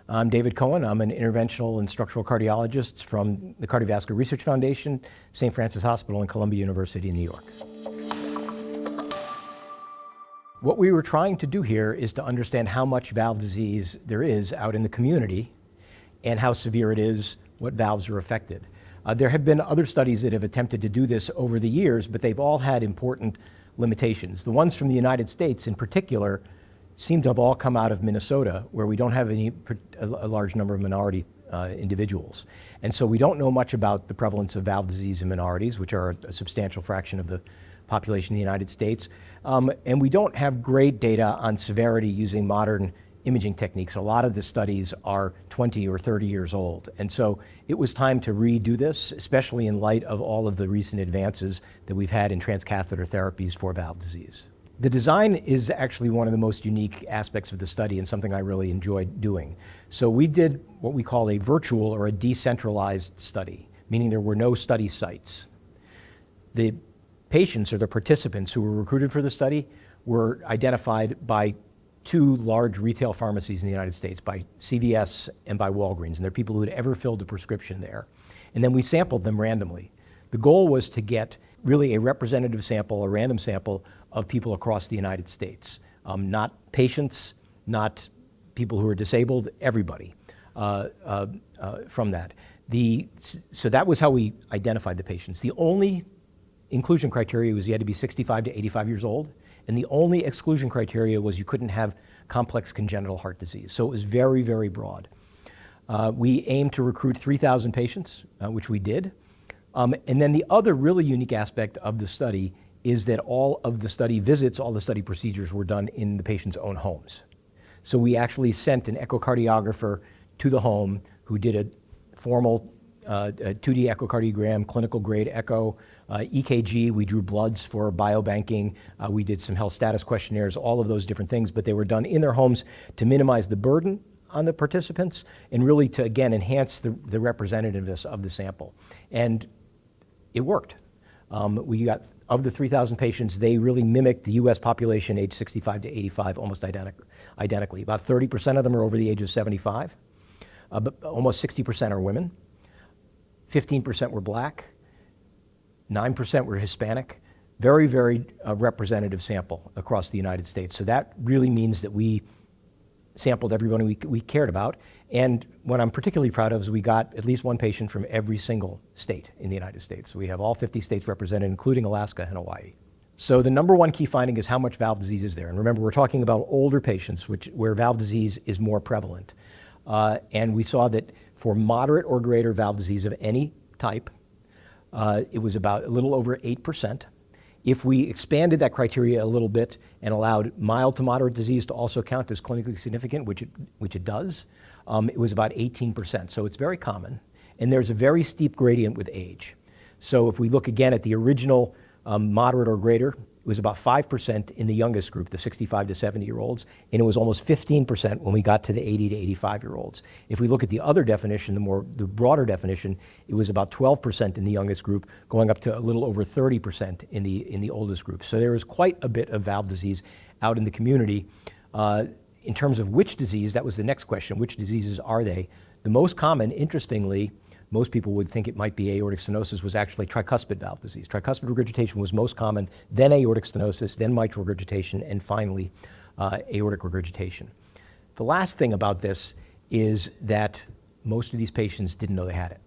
I'm David Cohen. I'm an interventional and structural cardiologist from the Cardiovascular Research Foundation, St. Francis Hospital, and Columbia University in New York. What we were trying to do here is to understand how much valve disease there is out in the community and how severe it is, what valves are affected. There have been other studies that have attempted to do this over the years, but they've all had important limitations. The ones from the United States in particular seem to have all come out of Minnesota, where we don't have a large number of minority individuals. And so we don't know much about the prevalence of valve disease in minorities, which are a substantial fraction of the population in the United States. And we don't have great data on severity using modern imaging techniques. A lot of the studies are 20 or 30 years old. And so it was time to redo this, especially in light of all of the recent advances that we've had in transcatheter therapies for valve disease. The design is actually one of the most unique aspects of the study and something I really enjoyed doing. So we did what we call a virtual or a decentralized study, meaning there were no study sites. The patients or the participants who were recruited for the study were identified by two large retail pharmacies in the United States, by CVS and by Walgreens, and they're people who had ever filled a prescription there. And then we sampled them randomly. The goal was to get really a representative sample, a random sample of people across the United States, not patients, not people who are disabled, everybody from that. So that was how we identified the patients. The only inclusion criteria was you had to be 65 to 85 years old, and the only exclusion criteria was you couldn't have complex congenital heart disease. So it was very, very broad. We aimed to recruit 3,000 patients, which we did. And then the other really unique aspect of the study is that all of the study visits, all the study procedures were done in the patient's own homes. So we actually sent an echocardiographer to the home who did a formal 2D echocardiogram, clinical grade echo, EKG, we drew bloods for biobanking, we did some health status questionnaires, all of those different things, but they were done in their homes to minimize the burden on the participants and really to, again, enhance the representativeness of the sample. And it worked. We got, of the 3,000 patients, they really mimicked the US population age 65 to 85 almost identically. About 30% of them are over the age of 75, but almost 60% are women. 15% were Black, 9% were Hispanic. Very, very representative sample across the United States. So that really means that we sampled everyone we cared about. And what I'm particularly proud of is we got at least one patient from every single state in the United States. So we have all 50 states represented, including Alaska and Hawaii. So the number one key finding is how much valve disease is there. And remember, we're talking about older patients, where valve disease is more prevalent. And we saw that for moderate or greater valve disease of any type, it was about a little over 8%. If we expanded that criteria a little bit and allowed mild to moderate disease to also count as clinically significant, which it does, it was about 18%. So it's very common. And there's a very steep gradient with age. So if we look again at the original moderate or greater, it was about 5% in the youngest group, the 65 to 70-year-olds, and it was almost 15% when we got to the 80 to 85-year-olds. If we look at the other definition, the broader definition, it was about 12% in the youngest group, going up to a little over 30% in the oldest group. So there was quite a bit of valve disease out in the community. In terms of which disease, that was the next question, which diseases are they? The most common, interestingly, most people would think it might be aortic stenosis, was actually tricuspid valve disease. Tricuspid regurgitation was most common, then aortic stenosis, then mitral regurgitation, and finally aortic regurgitation. The last thing about this is that most of these patients didn't know they had it.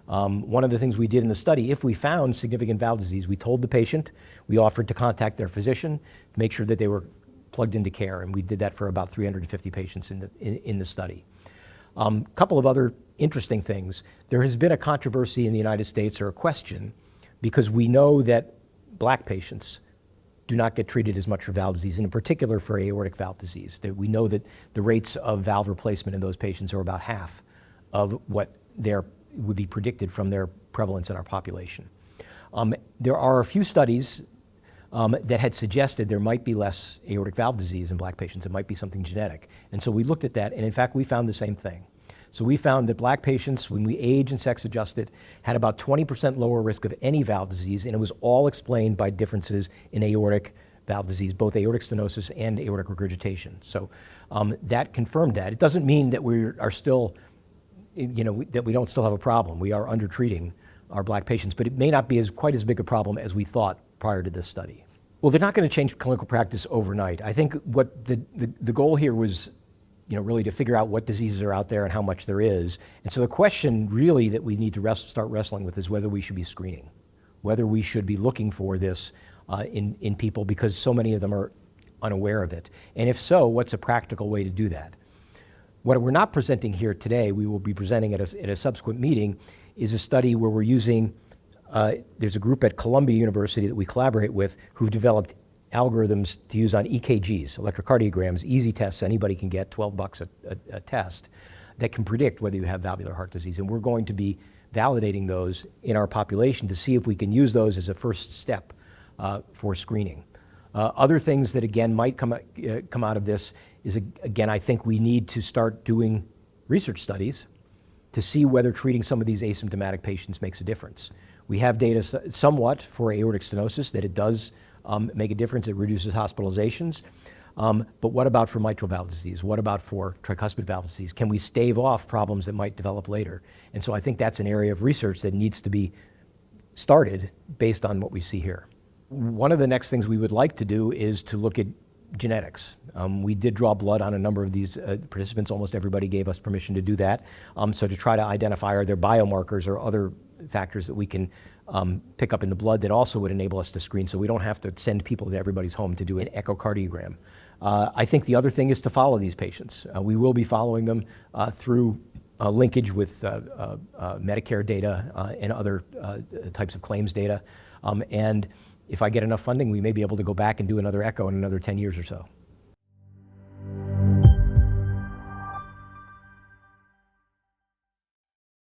One of the things we did in the study, if we found significant valve disease, we told the patient, we offered to contact their physician to make sure that they were plugged into care, and we did that for about 350 patients in the study. Couple of other interesting things. There has been a controversy in the United States, or a question, because we know that Black patients do not get treated as much for valve disease, and in particular for aortic valve disease. We know that the rates of valve replacement in those patients are about half of what would be predicted from their prevalence in our population. There are a few studies that had suggested there might be less aortic valve disease in Black patients. It might be something genetic. And so we looked at that, and in fact, we found the same thing. So we found that Black patients, when we age and sex adjusted, had about 20% lower risk of any valve disease, and it was all explained by differences in aortic valve disease, both aortic stenosis and aortic regurgitation. So that confirmed that. It doesn't mean that we are still, that we don't still have a problem. We are undertreating our Black patients, but it may not be quite as big a problem as we thought prior to this study. Well, they're not going to change clinical practice overnight. I think what the goal here was, really to figure out what diseases are out there and how much there is. And so the question really that we need to start wrestling with is whether we should be screening, whether we should be looking for this in people, because so many of them are unaware of it. And if so, what's a practical way to do that? What we're not presenting here today, we will be presenting at a subsequent meeting, is a study where we're using, there's a group at Columbia University that we collaborate with who've developed algorithms to use on EKGs, electrocardiograms, easy tests anybody can get, $12 a test, that can predict whether you have valvular heart disease. And we're going to be validating those in our population to see if we can use those as a first step for screening. Other things that, again, might come out of this is, again, I think we need to start doing research studies to see whether treating some of these asymptomatic patients makes a difference. We have data somewhat for aortic stenosis that it does make a difference. It reduces hospitalizations. But what about for mitral valve disease? What about for tricuspid valve disease? Can we stave off problems that might develop later? And so I think that's an area of research that needs to be started based on what we see here. One of the next things we would like to do is to look at genetics. We did draw blood on a number of these participants. Almost everybody gave us permission to do that. So to try to identify, are there biomarkers or other factors that we can pick up in the blood that also would enable us to screen, so we don't have to send people to everybody's home to do an echocardiogram. I think the other thing is to follow these patients. We will be following them through linkage with Medicare data and other types of claims data. And if I get enough funding, we may be able to go back and do another echo in another 10 years or so.